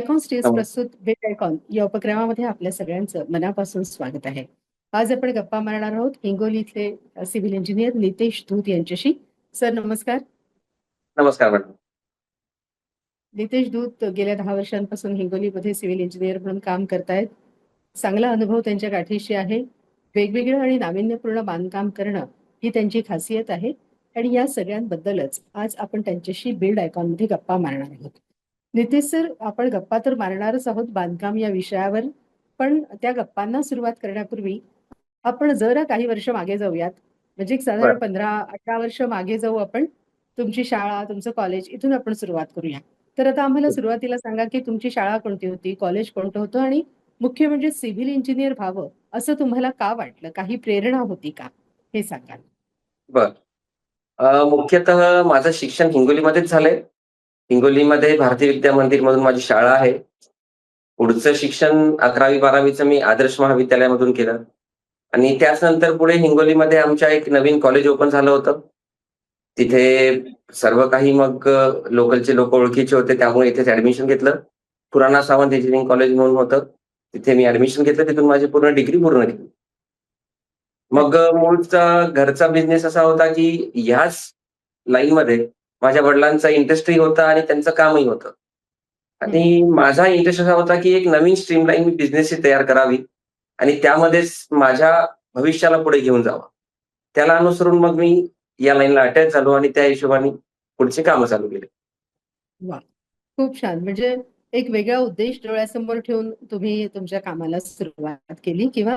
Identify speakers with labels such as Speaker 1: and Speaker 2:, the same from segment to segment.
Speaker 1: Icon stage
Speaker 2: नम-
Speaker 1: प्रस्तुत build icon या उपक्रमामध्ये आपल्या सगळ्यांचं मनापासून स्वागत आहे. आज आपण गप्पा मारणार आहोत हिंगोली इथले सिव्हिल इंजिनियर नितेश धूत यांच्याशी. सर नमस्कार.
Speaker 2: नमस्कार मॅडम.
Speaker 1: नितेश धूत गेल्या 10 वर्षांपासून हिंगोलीमध्ये सिव्हिल इंजिनियर म्हणून काम करतायत. चांगला अनुभव त्यांच्या गाठीशी आहे. वेगवेगळं आणि नाविन्यपूर्ण बांधकाम करणं ही त्यांची खासियत आहे आणि या सगळ्यांबद्दलच आज आपण त्यांच्याशी बिल्ड आयकॉनमध्ये गप्पा मारणार आहोत. नितेश सर, आपण गप्पा तर मारणारच आहोत बांधकाम या विषयावर, पण त्या गप्पांना सुरुवात करण्यापूर्वी आपण जरा काही वर्ष मागे जाऊयात. म्हणजे एक साधारण
Speaker 2: बर
Speaker 1: 15-18 वर्ष मागे जाऊ आपण. तुमची शाळा, तुमचं कॉलेज इथून आपण सुरुवात करूया. तर आता आम्हाला सुरुवातीला सांगा की तुमची शाळा कोणती होती, कॉलेज कोणतं होतं आणि मुख्य म्हणजे सिव्हिल इंजिनियर व्हावं असं तुम्हाला का वाटलं? काही प्रेरणा होती का? हे सांगा.
Speaker 2: बर मुख्यतः माझं शिक्षण हिंगोलीमध्येच झालंय. हिंगोलीमध्ये भारतीय विद्या मंदिर मधून माझी शाळा आहे. पुढचं शिक्षण 11वी-12वीचं मी आदर्श महाविद्यालयामधून केलं आणि त्याचनंतर पुढे हिंगोलीमध्ये आमच्या एक नवीन कॉलेज ओपन झालं होतं. तिथे सर्व काही मग लोकलचे लोक ओळखीचे होते, त्यामुळे इथेच ऍडमिशन घेतलं. पुराणा सावंत इंजिनिअरिंग कॉलेज म्हणून होतं. तिथे मी ऍडमिशन घेतलं. तिथून माझी पूर्ण डिग्री पूर्ण केली. मग
Speaker 1: अच्छा.
Speaker 2: मूळचा घरचा बिझनेस असा होता, की ह्याच लाईनमध्ये माझ्या वडिलांचा इंटरेस्टही होता आणि त्यांचं कामही होतं.
Speaker 1: हम्म.
Speaker 2: आणि माझा इंटरेस्ट असा होता, की एक नवीन स्ट्रीमलाईन मी बिझनेसची तयार करावी आणि त्यामध्येच माझ्या भविष्याला पुढे घेऊन जावं. त्याला अनुसरून मग मी या लाईनला अटॅच झालो आणि त्या हिशोबाने पुढची कामं चालू केली.
Speaker 1: वा, खूप छान. म्हणजे एक वेगळा उद्देश डोळ्यासमोर ठेवून तुम्ही तुमच्या कामाला सुरुवात केली किंवा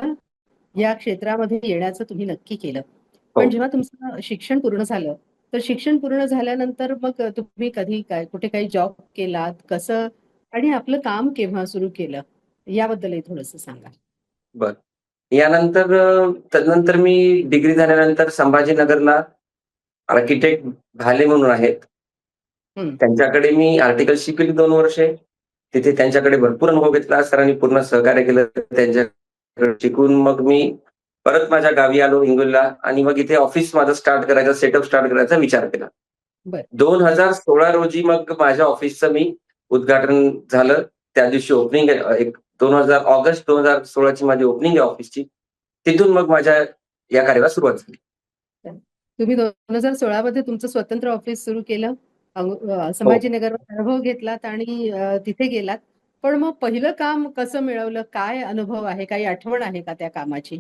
Speaker 1: या क्षेत्रामध्ये येण्याचं तुम्ही नक्की केलं.
Speaker 2: हो.
Speaker 1: पण जेव्हा तुमचं शिक्षण पूर्ण झालं, तर शिक्षण पूर्ण झाल्यानंतर मग तुम्ही कधी काय कुठे काही जॉब केलात? कसं आणि आपलं काम केव्हा सुरू केलं? याबद्दलही थोडंसं सांगा.
Speaker 2: बरं. यानंतर तदनंतर मी डिग्री झाल्यानंतर संभाजीनगरला आर्किटेक्ट भाले म्हणून आहेत.
Speaker 1: हं.
Speaker 2: त्यांच्याकडे मी आर्टिकलशिप केली 2 वर्षे. तिथे त्यांच्याकडे भरपूर अनुभव घेतला. सरांनी पूर्ण सहकार्य केलं त्यांच्याकडे शिकून मग मी परत माझ्या गावी आलो हिंगोलीला आणि मग इथे ऑफिस माझं स्टार्ट करायचा, सेटअप स्टार्ट करायचा विचार केला.
Speaker 1: बरं.
Speaker 2: 2016 रोजी मग माझ्या ऑफिसचं मी उद्घाटन झालं. त्या दिवशी ओपनिंग एक 2000 ऑगस्ट 2016 ची माझी ओपनिंग आहे ऑफिसची. तिथून मग माझ्या या कार्याला सुरुवात झाली.
Speaker 1: तुम्ही 2016 मध्ये तुमचं स्वतंत्र ऑफिस सुरू केलं.
Speaker 2: हो.
Speaker 1: संभाजीनगरवर अनुभव घेतलात आणि तिथे गेलात. पण मग पहिलं काम कसं मिळवलं? काय अनुभव आहे? काही आठवण आहे का त्या कामाची?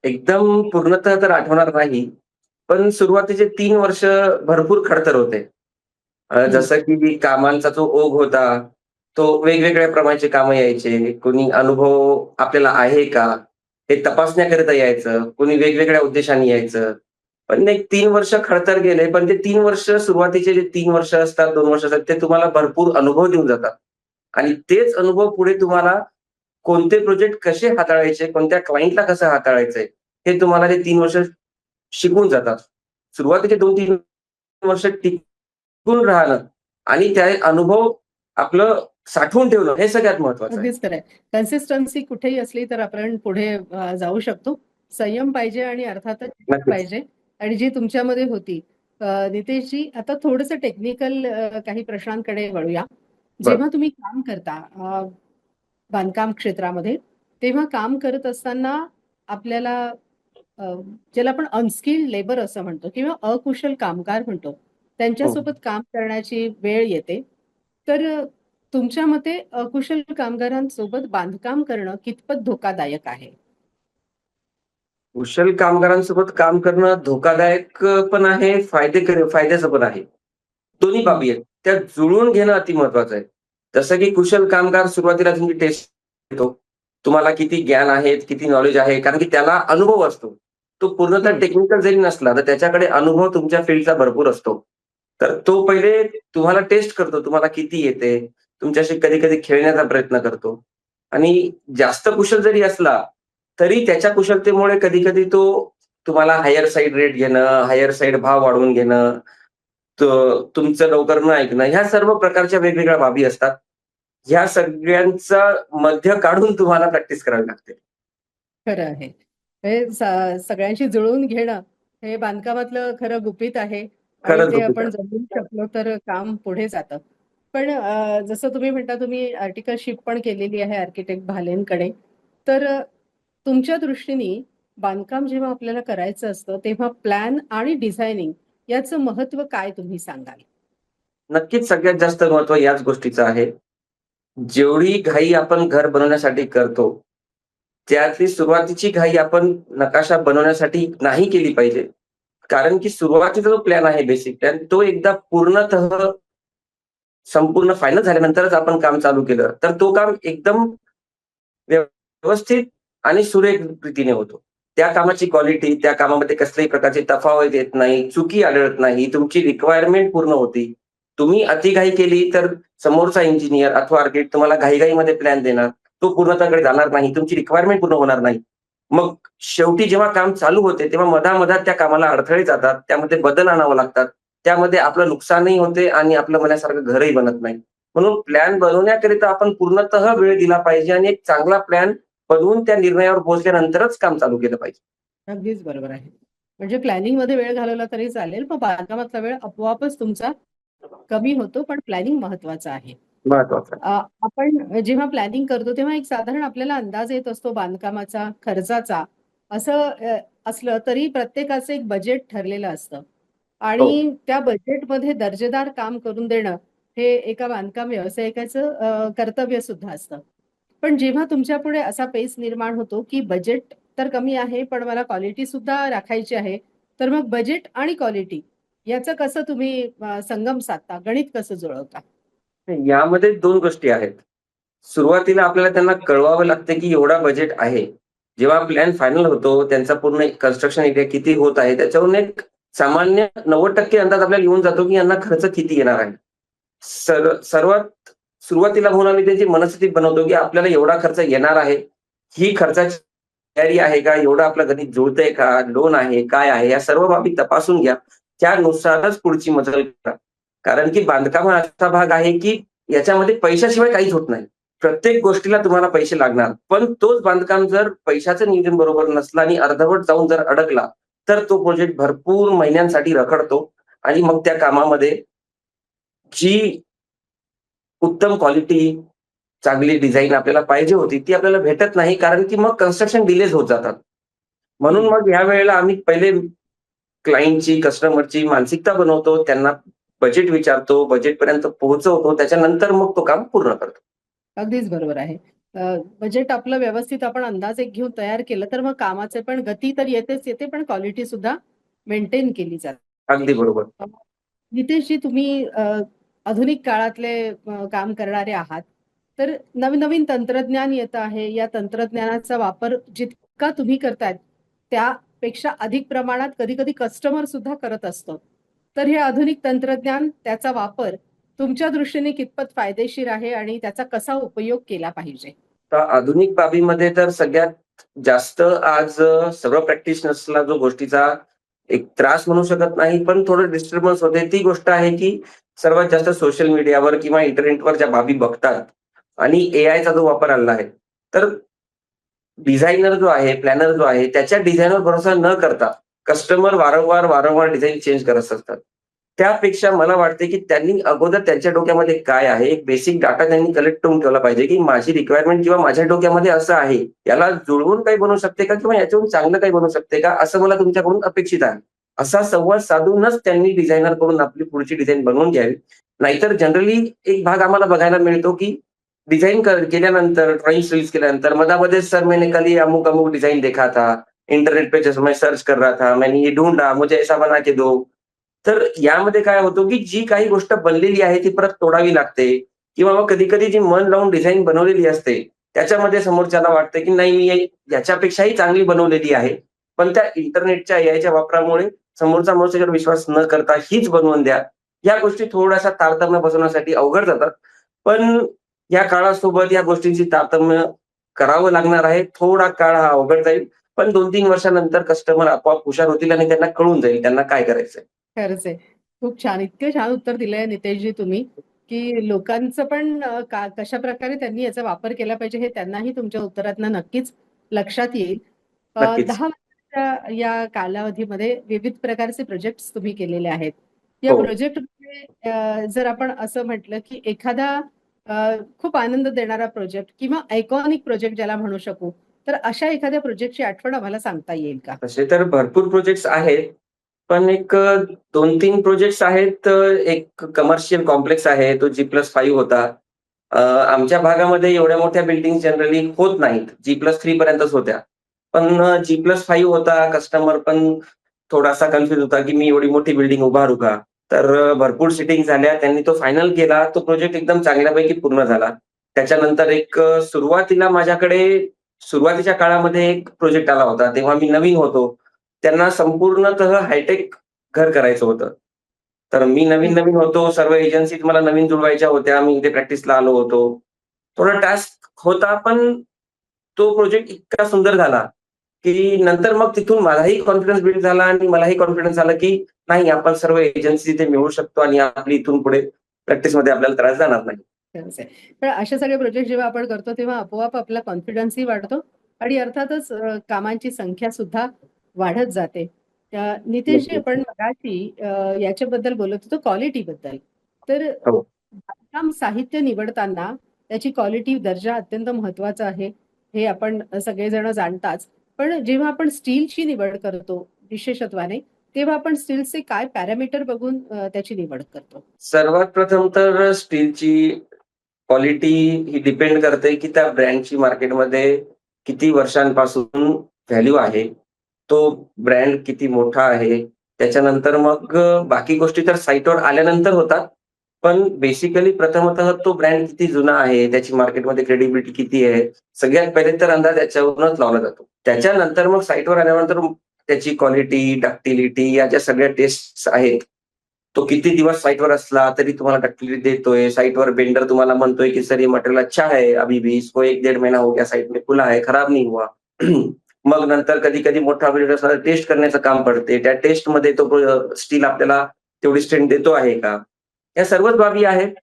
Speaker 2: एकदम पूर्णतः तर आठवणार नाही. पण सुरुवातीचे 3 वर्ष भरपूर खडतर होते.
Speaker 1: हं.
Speaker 2: जसं की कामांचा जो ओघ होता, तो वेगवेगळ्या प्रकारचे कामं यायचे. कोणी अनुभव आपल्याला आहे का? हे तपासण्याकरिता यायचं. कोणी वेगवेगळ्या उद्देशाने यायचं. पण एक 3 वर्ष खडतर गेले. पण ते 3 वर्ष सुरुवातीचे जे 3 वर्ष असतात, 2 वर्ष असतात, ते तुम्हाला भरपूर अनुभव देऊन जातात. आणि तेच अनुभव पुढे तुम्हाला कोणते प्रोजेक्ट कसे हाताळायचे, कोणत्या क्लायंटला कसं हाताळायचंय, हे तुम्हाला ते 3 वर्ष शिकवून जातात. सुरुवातीचे 2-3 वर्ष टिकून राहणं आणि त्या अनुभव आपलं साठवून ठेवणं हे सगळ्यात महत्वाचं आहे.
Speaker 1: अगदीच खरं आहे. कन्सिस्टन्सी कुठेही असली तर आपण पुढे जाऊ शकतो. संयम पाहिजे आणि अर्थातच शिस्त
Speaker 2: नक्कीच.
Speaker 1: पाहिजे आणि जी तुमच्यामध्ये होती. नितेशजी, आता थोडंसं टेक्निकल काही प्रश्नांकडे वळूया.
Speaker 2: बरं.
Speaker 1: जेव्हा तुम्ही काम करता बांधकाम क्षेत्रामध्ये, तेव्हा काम करत असताना आपल्याला अ, ज्याला आपण अनस्किल्ड लेबर असं म्हणतो किंवा अकुशल कामगार म्हणतो,
Speaker 2: हं.
Speaker 1: त्यांच्यासोबत काम करण्याची वेळ येते. तर तुमच्या मते अकुशल कामगारांसोबत बांधकाम करणं कितपत धोकादायक आहे?
Speaker 2: कुशल कामगारांसोबत काम करणं धोकादायक पण आहे, फायद्याचं पण आहे. दोन्ही
Speaker 1: हं.
Speaker 2: बाबी आहेत. त्या जुळवून घेणं अति महत्वाचं आहे. जसं की कुशल कामगार सुरुवातीला तुमची टेस्ट घेतो. तुम्हाला किती ज्ञान आहे, किती नॉलेज आहे, कारण की त्याला अनुभव असतो. तो पूर्णतः
Speaker 1: हं.
Speaker 2: टेक्निकल जरी नसला, तर त्याच्याकडे अनुभव तुमच्या फील्डचा भरपूर असतो. तर तो पहिले तुम्हाला टेस्ट करतो. तुम्हाला किती येते, तुमच्याशी कधी-कधी खेळण्याचा प्रयत्न करतो आणि जास्त कुशल जरी असला, तरी त्याच्या कुशलतेमुळे कधी-कधी तो तुम्हाला हायर साइड रेट घेणं, हायर साइड भाव वाढवून घेणं, तुमचं लवकर न ऐकणं, ह्या सर्व प्रकारच्या वेगवेगळ्या बाबी असतात. ह्या सगळ्यांचा मध्य काढून तुम्हाला प्रॅक्टिस करावी लागते.
Speaker 1: खरं आहे. हे सगळ्यांशी जुळवून घेणं हे बांधकामातलं खरं गुपित आहे आणि
Speaker 2: खरंच
Speaker 1: ते
Speaker 2: गुपित
Speaker 1: आपण
Speaker 2: आहे.
Speaker 1: जमवू शकलो तर काम पुढे जातं. पण जसं तुम्ही म्हणता तुम्ही आर्टिकलशिप पण केलेली आहे आर्किटेक्ट भालेंकडे. तर तुमच्या दृष्टीने बांधकाम जेव्हा आपल्याला करायचं असतं तेव्हा प्लॅन आणि डिझायनिंग याचं महत्व काय तुम्ही सांगाल?
Speaker 2: नक्कीच सगळ्यात जास्त महत्त्व याच गोष्टीचं आहे. जेवढी घाई आपण घर बनवण्यासाठी करतो, त्यातली सुरुवातीची घाई आपण नकाशा बनवण्यासाठी नाही केली पाहिजे. कारण की सुरुवातीचा जो प्लॅन आहे, बेसिक प्लॅन, तो एकदा पूर्णतः संपूर्ण फायनल झाल्यानंतरच आपण काम चालू केलं, तर तो काम एकदम व्यवस्थित आणि सुरेख रीतीने होतो. त्या कामाची क्वालिटी, त्या कामामध्ये कसल्याही प्रकारची तफावत येत नाही, चुकी आढळत नाही, तुमची रिक्वायरमेंट पूर्ण होती. तुम्ही अतिघाई केली तर समोरचा इंजिनिअर अथवा आर्किटेक्ट तुम्हाला घाई-घाईमध्ये प्लॅन देणार. तो पूर्णतेकडे जाणार नाही, तुमची रिक्वायरमेंट पूर्ण होणार नाही. मग शेवटी जेव्हा काम चालू होते, तेव्हा मधा त्या कामाला अडथळे जातात, त्यामध्ये बदल आणावे लागतात. त्यामध्ये आपलं नुकसानही होते आणि आपलं मनासारखं घरही बनत नाही. म्हणून प्लॅन बनवण्याकरिता आपण पूर्णतः वेळ दिला पाहिजे आणि एक चांगला प्लॅन बनवून त्या निर्णयावर पोहोचल्यानंतरच काम चालू केलं पाहिजे.
Speaker 1: अगदीच बरोबर आहे. म्हणजे प्लॅनिंगमध्ये वेळ घालवला तरी चालेल, पण बांधकामातला वेळ आपोआपच तुमचा कमी होतो, पण प्लॅनिंग महत्वाचं आहे.
Speaker 2: महत्वाचं आहे.
Speaker 1: आपण जेव्हा प्लॅनिंग करतो तेव्हा एक साधारण आपल्याला अंदाज येत असतो बांधकामाचा, खर्चाचा. असं असलं तरी प्रत्येकाचं एक बजेट ठरलेलं असतं
Speaker 2: हो.
Speaker 1: आणि त्या बजेटमध्ये दर्जेदार काम करून देणं हे एका बांधकाम व्यावसायिकाचं कर्तव्य सुद्धा असतं. पण जेव्हा तुमच्यापुढे असा पेच निर्माण होतो, की बजेट तर कमी आहे, पण मला क्वालिटी सुद्धा राखायची आहे. तर मग बजेट आणि क्वालिटी याचं कसं तुम्ही संगम साधता? गणित कसं जुळवता?
Speaker 2: यामध्ये 2 गोष्टी आहेत. सुरुवातीला आपल्याला त्यांना कळवावं लागतं, की एवढा बजेट आहे. जेव्हा प्लॅन फायनल होतो, त्यांचा पूर्ण कन्स्ट्रक्शन एरिया किती होत आहे, त्याच्यावरून एक सामान्य 90% अंदाज आपल्याला येऊन जातो, की यांना खर्च किती येणार आहे. सर्वात सुरुवातीला म्हणून आम्ही त्याची मनस्थिती बनवतो, की आपल्याला एवढा खर्च येणार आहे. ही खर्चाची तयारी आहे का? एवढं आपलं गणित जुळतंय का? लोन आहे, काय आहे? या सर्व बाबी तपासून घ्या. त्यानुसारच पुढची मजल करा. कारण की बांधकाम हा असा भाग आहे, की याच्यामध्ये पैशाशिवाय काहीच होत नाही. प्रत्येक गोष्टीला तुम्हाला पैसे लागणार. पण तोच बांधकाम जर पैशाचं नियोजन बरोबर नसलं आणि अर्धवट जाऊन जर अडकला, तर तो प्रोजेक्ट भरपूर महिन्यांसाठी रखडतो आणि मग त्या कामामध्ये जी उत्तम क्वालिटी, चांगली डिझाइन आपल्याला पाहिजे होती, ती आपल्याला भेटत नाही. कारण की मग कन्स्ट्रक्शन डिलेज होत जातात. म्हणून
Speaker 1: हं.
Speaker 2: मग यावेळेला आम्ही पहिले क्लायंटची, कस्टमरची मानसिकता बनवतो. त्यांना बजेट विचारतो, बजेटपर्यंत पोहोचवतो. त्याच्यानंतर मग तो काम पूर्ण करतो.
Speaker 1: अगदीच बरोबर आहे. बजेट आपलं व्यवस्थित आपण अंदाज एक घेऊन तयार केलं, तर मग कामाचे पण गती तर येतेच येते, पण क्वालिटी सुद्धा मेंटेन केली जाते.
Speaker 2: अगदी बरोबर.
Speaker 1: अ, नितेशजी तुम्ही आधुनिक काळातले काम करणारे आहात. तर नवीन-नवीन तंत्रज्ञान येतं आहे. या तंत्रज्ञानाचा वापर जितका तुम्ही करतायत, त्यापेक्षा अधिक प्रमाणात कधी-कधी कस्टमर सुद्धा करत असतो. तर हे आधुनिक तंत्रज्ञान, त्याचा वापर तुमच्या दृष्टीने कितपत फायदेशीर आहे आणि त्याचा कसा उपयोग केला पाहिजे?
Speaker 2: तर आधुनिक बाबीमध्ये तर सगळ्यात जास्त आज सर्व प्रॅक्टिशनर्सला जो गोष्टीचा एक त्रास म्हणू शकत नाही, पण थोडं डिस्टर्बन्स होते. ती गोष्ट आहे, की सर्वात जास्त सोशल मीडियावर किंवा इंटरनेटवर ज्या बाबी बघतात आणि एआयचा जो वापर आलेला आहे. तर डिझायनर जो आहे, प्लॅनर जो आहे, त्याच्या डिझाइनवर भरोसा न करता कस्टमर वारंवार डिझाइन चेंज करत असतात. त्यापेक्षा मला वाटते, की त्यांनी अगोदर त्यांच्या डोक्यामध्ये काय आहे, एक बेसिक डाटा त्यांनी कलेक्ट करून ठेवला पाहिजे, की माझी रिक्वायरमेंट किंवा माझ्या डोक्यामध्ये असं आहे. याला जुळवून काही बनू शकते का किंवा याच्याहून चांगलं काही बनू शकते का? असं मला तुमच्याकडून अपेक्षित आहे. असा संवाद साधूनच त्यांनी डिझायनरकडून आपली पुढची डिझाइन बनवून घ्यावी. नाहीतर जनरली एक भाग आम्हाला बघायला मिळतो, की डिज़ाइन केल्यानंतर, ड्राइंग्स रिलीज़ केल्यानंतर मधा-मधे सर मैंने कल ये अमुक-अमुक डिज़ाइन देखा था. इंटरनेट पे जैसे मैं सर्च कर रहा था, मैंने ये ढूँढा, मुझे ऐसा बना के दो. तर यामध्ये काय होतं, की जी काही गोष्ट बनलेली आहे ती परत तोडावी लागते किंवा मग कधी-कधी जी मन लावून डिझाइन बनवलेली असते, त्याच्यामध्ये समोरच्याला वाटतं, की नाही मी याच्यापेक्षाही चांगली बनवलेली आहे. पण त्या इंटरनेटच्या एआयच्या वापरामुळे समोरचा माणूस त्याच्यावर विश्वास न करता हीच बनवून द्या. या गोष्टी थोड्याशा तारतम्य बसवण्यासाठी अवघड जातात. पण या काळासोबत या गोष्टींची तारतम्य करावं लागणार आहे. थोडा काळ हा अवघड जाईल. पण 2-3 वर्षानंतर कस्टमर आपोआप हुशार होतील आणि त्यांना कळून जाईल त्यांना काय करायचंय.
Speaker 1: खरंच आहे. खूप छान. इतकं छान उत्तर दिलंय नितेशजी तुम्ही, की लोकांचं पण कशाप्रकारे त्यांनी याचा वापर केला पाहिजे हे त्यांनाही तुमच्या उत्तरातनं नक्कीच लक्षात येईल.
Speaker 2: नक्कीच.
Speaker 1: 10 वर्षाच्या या कालावधीमध्ये विविध प्रकारचे प्रोजेक्ट्स तुम्ही केलेले आहेत. या
Speaker 2: हो.
Speaker 1: प्रोजेक्टमध्ये जर आपण असं म्हटलं की एखादा खूप आनंद देणारा प्रोजेक्ट किंवा आयकॉनिक प्रोजेक्ट ज्याला म्हणू शकू, तर अशा एखाद्या प्रोजेक्टची आठवण आम्हाला सांगता येईल का?
Speaker 2: तसे तर भरपूर प्रोजेक्ट्स आहेत. पण एक 2-3 प्रोजेक्ट्स आहेत. एक कमर्शियल कॉम्प्लेक्स आहे. तो G+5 होता. आमच्या भागामध्ये एवढ्या मोठ्या बिल्डिंग जनरली होत नाहीत. G+3 पर्यंतच होत्या. पण G+5 होता. कस्टमर पण थोडासा कन्फ्यूज होता, की मी एवढी मोठी बिल्डिंग उभारू का? तर भरपूर सिटिंग झाल्या. त्यांनी तो फायनल केला. तो प्रोजेक्ट एकदम चांगल्यापैकी पूर्ण झाला. त्याच्यानंतर एक सुरुवातीला माझ्याकडे सुरुवातीच्या काळामध्ये एक प्रोजेक्ट आला होता. तेव्हा मी नवीन होतो. त्यांना संपूर्णतः हायटेक घर करायचं होतं. तर मी
Speaker 1: हं.
Speaker 2: नवीन-नवीन होतो. सर्व एजन्सीज मला नवीन जुळवायच्या होत्या. मी इथे प्रॅक्टिसला आलो होतो. थोडा टास्क होता, पण तो प्रोजेक्ट इतका सुंदर झाला, की नंतर मग तिथून माझाही कॉन्फिडन्स बिल्ड झाला आणि मलाही कॉन्फिडन्स आला, की नाही आपण सर्व एजन्सी इथे मिळवू शकतो आणि आपली इथून पुढे प्रॅक्टिसमध्ये आपल्याला त्रास जाणार नाही.
Speaker 1: खरंच आहे. पण असे सगळे प्रोजेक्ट जेव्हा आपण करतो, तेव्हा आपोआप आपला कॉन्फिडन्सही वाढतो आणि अर्थातच कामांची संख्या सुद्धा वाढत जाते. नितेशजी
Speaker 2: नक्कीच.
Speaker 1: आपण मगाशी याच्याबद्दल बोलत होतो क्वालिटीबद्दल. तर
Speaker 2: हो.
Speaker 1: बांधकाम साहित्य निवडताना त्याची क्वालिटी दर्जा अत्यंत महत्त्वाचा आहे, हे आपण सगळेजण जाणताच. पण जेव्हा आपण स्टीलची निवड करतो विशेषत्वाने, तेव्हा आपण स्टील्सचे काय पॅरामीटर बघून त्याची निवड करतो?
Speaker 2: सर्वात प्रथम तर स्टीलची क्वालिटी ही डिपेंड करते, की त्या ब्रँडची मार्केटमध्ये किती वर्षांपासून व्हॅल्यू आहे. तो ब्रँड किती मोठा आहे. त्याच्यानंतर मग बाकी गोष्टी तर साइटवर आल्यानंतर होतात. पण बेसिकली प्रथमतः तो ब्रँड किती जुना आहे, त्याची मार्केटमध्ये क्रेडिबिलिटी किती आहे, सगळ्यात पहिले तर अंदाज याच्यावरूनच लावला जातो. त्याच्यानंतर मग साइटवर आल्यानंतर त्याची क्वालिटी, डक्टिलिटी या ज्या सगळ्या टेस्ट्स आहेत, तो किती दिवस साइटवर असला तरी तुम्हाला डक्टिलिटी देतोय. साइटवर वेंडर तुम्हाला म्हणतोय, की "सर ये मटेरियल अच्छा है, अभी भी इसको 1 डेढ़ महीना हो गया साइट में खुला है, खराब नहीं हुआ." मग नंतर कधी-कधी मोठा बिल्डर असला टेस्ट करण्याचं काम पडते. त्या टेस्टमध्ये तो स्टील आपल्याला तेवढी स्ट्रेंथ देतो आहे का? या सर्वच बाबी आहेत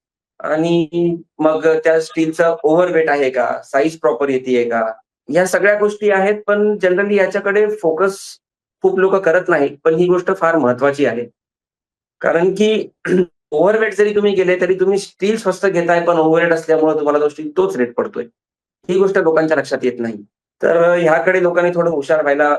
Speaker 2: आणि मग त्या स्टीलचं ओव्हरवेट आहे का? साइज प्रॉपर येतीये का? या सगळ्या गोष्टी आहेत, पण जनरली याच्याकडे फोकस खूप लोकं करत नाहीत. पण ही गोष्ट फार महत्त्वाची आहे. कारण की ओव्हरवेट जरी तुम्ही गेले, तरी तुम्ही स्टील स्वस्त घेताय, पण ओव्हरहेड असल्यामुळे तुम्हाला तो स्टील तोच रेट पडतोय. ही गोष्ट लोकांच्या लक्षात येत नाही. तर ह्याकडे लोकांनी थोडं हुशार व्हायला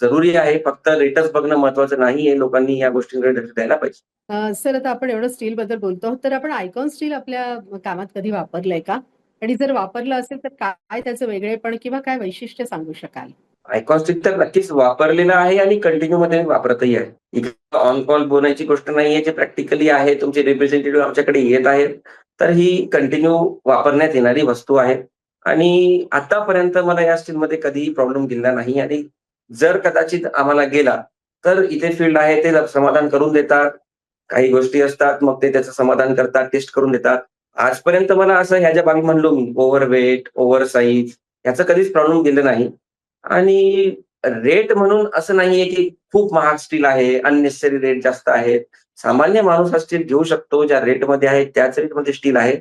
Speaker 2: जरुरी आहे. फक्त रेटच बघणं महत्त्वाचं नाहीये. लोकांनी या गोष्टींकडे लक्ष द्यायला पाहिजे.
Speaker 1: सर आता आपण एवढं स्टीलबद्दल बोलतो आहोत, तर आपण आयकॉन स्टील आपल्या कामात कधी वापरलंय का? आणि जर वापरलं असेल तर काय त्याचं वेगळेपण किंवा काय वैशिष्ट्य सांगू शकाल?
Speaker 2: आयकॉन स्टिक तर नक्कीच वापरलेलं आहे आणि कंटिन्यूमध्ये मी वापरतही आहे. इकडे ऑन कॉल बोलायची गोष्ट नाहीये, जे प्रॅक्टिकली आहे. तुमचे रिप्रेझेंटेटिव्ह आमच्याकडे येत आहेत. तर ही कंटिन्यू वापरण्यात येणारी वस्तू आहे आणि आतापर्यंत मला या स्टीलमध्ये कधीही प्रॉब्लेम गेलेला नाही आणि जर कदाचित आम्हाला गेला, तर इथे फील्ड आहे ते समाधान करून देतात. काही गोष्टी असतात, मग ते त्याचं समाधान करतात, टेस्ट करून देतात. आजपर्यंत मला असं ह्या ज्या बाबी म्हणलो मी, ओव्हरवेट, ओव्हर साइज याचं कधीच प्रॉब्लेम गेलं नाही. आणि रेट म्हणून असं नाहीये, की खूप महाग स्टील आहे, अननेसेसरी रेट जास्त आहेत. सामान्य माणूस हा स्टील घेऊ शकतो. ज्या रेटमध्ये आहे त्याच रेटमध्ये स्टील आहे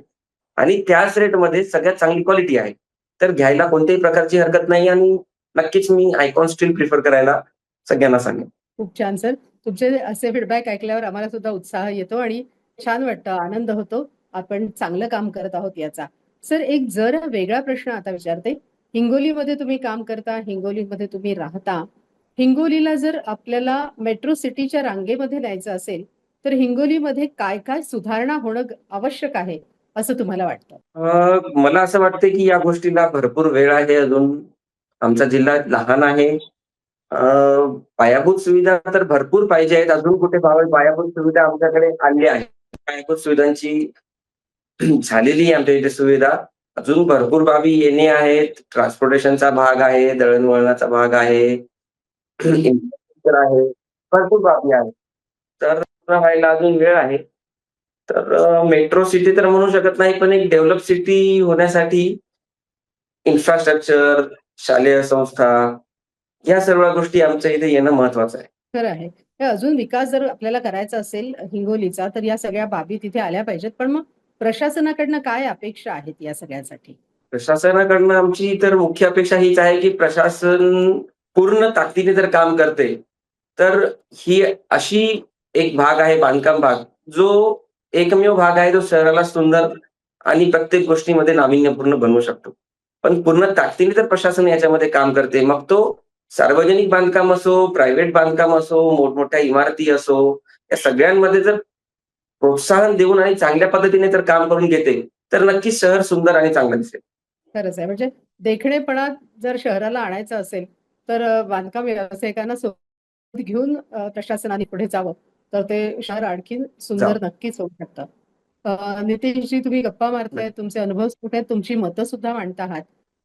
Speaker 2: आणि त्याच रेटमध्ये सगळ्यात चांगली क्वालिटी आहे. तर घ्यायला कोणत्याही प्रकारची हरकत नाही आणि नक्कीच मी आयकॉन स्टील प्रिफर करायला सगळ्यांना सांगेन.
Speaker 1: खूप छान सर. तुमचे असे फीडबॅक ऐकल्यावर आम्हाला सुद्धा उत्साह येतो आणि छान वाटतं, आनंद होतो. आपण चांगलं काम करत आहोत याचा. सर एक जरा वेगळा प्रश्न आता विचारते. हिंगोलीमध्ये तुम्ही काम करता, हिंगोलीमध्ये तुम्ही राहता. हिंगोलीला जर आपल्याला मेट्रो सिटीच्या रांगेमध्ये न्यायचं असेल, तर हिंगोलीमध्ये काय-काय सुधारणा होणं आवश्यक आहे, असं तुम्हाला वाटतं?
Speaker 2: मला असं वाटतंय, की या गोष्टीला भरपूर वेळ आहे अजून. आमचा जिल्हा लहान आहे. अ, पायाभूत सुविधा तर भरपूर पाहिजे आहेत. अजून कुठे पायाभूत सुविधा आमच्याकडे आली आहे. पायाभूत सुविधांची झालेली आहे आमच्या इथे सुविधा. अजून भरपूर बाबी येणे आहेत. ट्रान्सपोर्टेशनचा भाग आहे, दळणवळणाचा भाग आहे, इन्फ्रास्ट्रक्चर आहे. भरपूर बाबी आहेत. तर व्हायला अजून वेळ आहे. तर मेट्रो सिटी तर म्हणू शकत नाही, पण एक डेव्हलप सिटी होण्यासाठी इन्फ्रास्ट्रक्चर, शालेय संस्था या सर्व गोष्टी आमच्या इथे येणं महत्वाचं आहे.
Speaker 1: खरं आहे. तर अजून विकास जर आपल्याला करायचा असेल हिंगोलीचा, तर या सगळ्या बाबी तिथे आल्या पाहिजेत. पण मग प्रशासनाकडनं काय अपेक्षा आहेत या सगळ्यासाठी?
Speaker 2: प्रशासनाकडनं आमची तर मुख्य अपेक्षा हीच आहे, की प्रशासन पूर्ण ताकदीने जर काम करते, तर ही अशी एक भाग आहे बांधकाम भाग, जो एकमेव भाग आहे जो शहराला सुंदर आणि प्रत्येक गोष्टीमध्ये नाविन्यपूर्ण बनवू शकतो. पण पूर्ण ताकदीने जर प्रशासन याच्यामध्ये काम करते, मग तो सार्वजनिक बांधकाम असो, प्रायव्हेट बांधकाम असो, मोठमोठ्या इमारती असो, या सगळ्यांमध्ये जर प्रोत्साहन देऊन आणि चांगल्या पद्धतीने जर काम करून घेते, तर नक्कीच शहर सुंदर आणि चांगलं दिसेल.
Speaker 1: खरंच आहे. म्हणजे देखणेपणा जर शहराला आणायचा असेल, तर बांधकाम व्यावसायिकांना सोबत घेऊन प्रशासनाने पुढे जावं, तर ते शहर आणखीन
Speaker 2: जाऊ.
Speaker 1: सुंदर नक्कीच होऊ शकतं. नितीशजी, तुम्ही गप्पा मारताय, तुमचे अनुभव कुठे आहेत, तुमची मतं सुद्धा मांडत आहात.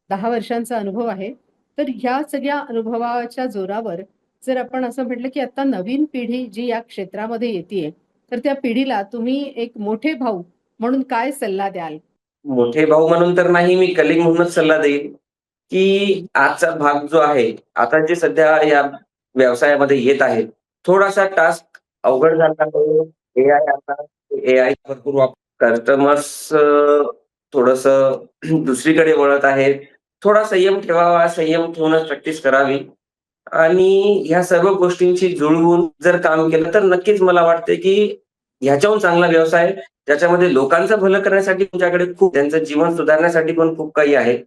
Speaker 1: 10 वर्षांचा अनुभव आहे. तर ह्या सगळ्या अनुभवाच्या जोरावर जर आपण असं म्हटलं, की आता नवीन पिढी जी या क्षेत्रामध्ये येतेय, तर त्या पिढीला तुम्ही एक मोठे भाऊ म्हणून काय सल्ला द्याल?
Speaker 2: मोठे भाऊ म्हणून तर नाही, मी कलीग म्हणूनच सल्ला देईन, की आजचा भाग जो आहे, आता जे सध्या या व्यवसायामध्ये येत आहे, थोडासा टास्क अवघड झाला आहे. एआय आता एआय भरपूर कस्टमर्स थोडंसं दुसरीकडे वळत आहेत. थोडा संयम ठेवावा, संयम ठेवूनच प्रॅक्टिस करावी आणि ह्या सर्व गोष्टींची जुळवून जर काम केलं, तर नक्कीच मला वाटतंय, की ह्याच्याहून चांगला व्यवसाय ज्याच्यामध्ये लोकांचं भलं करण्यासाठी तुमच्याकडे खूप त्यांचं जीवन सुधारण्यासाठी पण खूप काही आहे.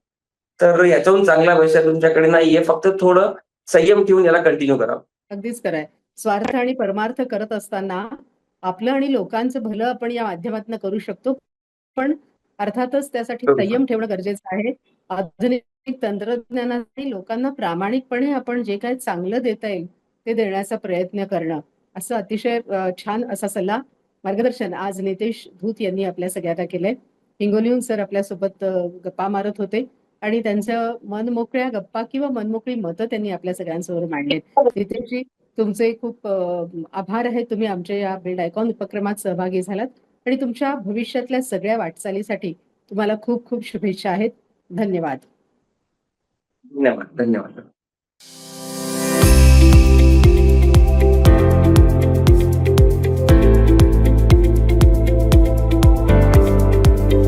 Speaker 2: तर याच्याहून चांगला व्यवसाय तुमच्याकडे नाहीये. फक्त थोडं संयम ठेवून याला कंटिन्यू करा.
Speaker 1: अगदीच खरं आहे. स्वार्थ आणि परमार्थ करत असताना आपलं आणि लोकांचं भलं आपण या माध्यमातून करू शकतो. पण अर्थातच त्यासाठी
Speaker 2: बरोबर.
Speaker 1: संयम ठेवणं गरजेचं आहे. आधुनिक तंत्रज्ञानाने लोकांना प्रामाणिकपणे आपण जे काही चांगलं देता येईल, ते देण्याचा प्रयत्न करणं. असं अतिशय छान असा सल्ला, मार्गदर्शन आज नितेश धूत यांनी आपल्या सगळ्यांना केलंय. हिंगोलीहून सर आपल्यासोबत गप्पा मारत होते आणि त्यांचं मनमोकळ्या गप्पा किंवा मनमोकळी मतं त्यांनी आपल्या सगळ्यांसमोर मांडलीत. नितेशजी, तुमचे खूप आभार आहेत. तुम्ही आमच्या या बिल्ड आयकॉन उपक्रमात सहभागी झालात आणि तुमच्या भविष्यातल्या सगळ्या वाटचालीसाठी तुम्हाला खूप खूप शुभेच्छा आहेत. धन्यवाद.
Speaker 2: धन्यवाद, धन्यवाद.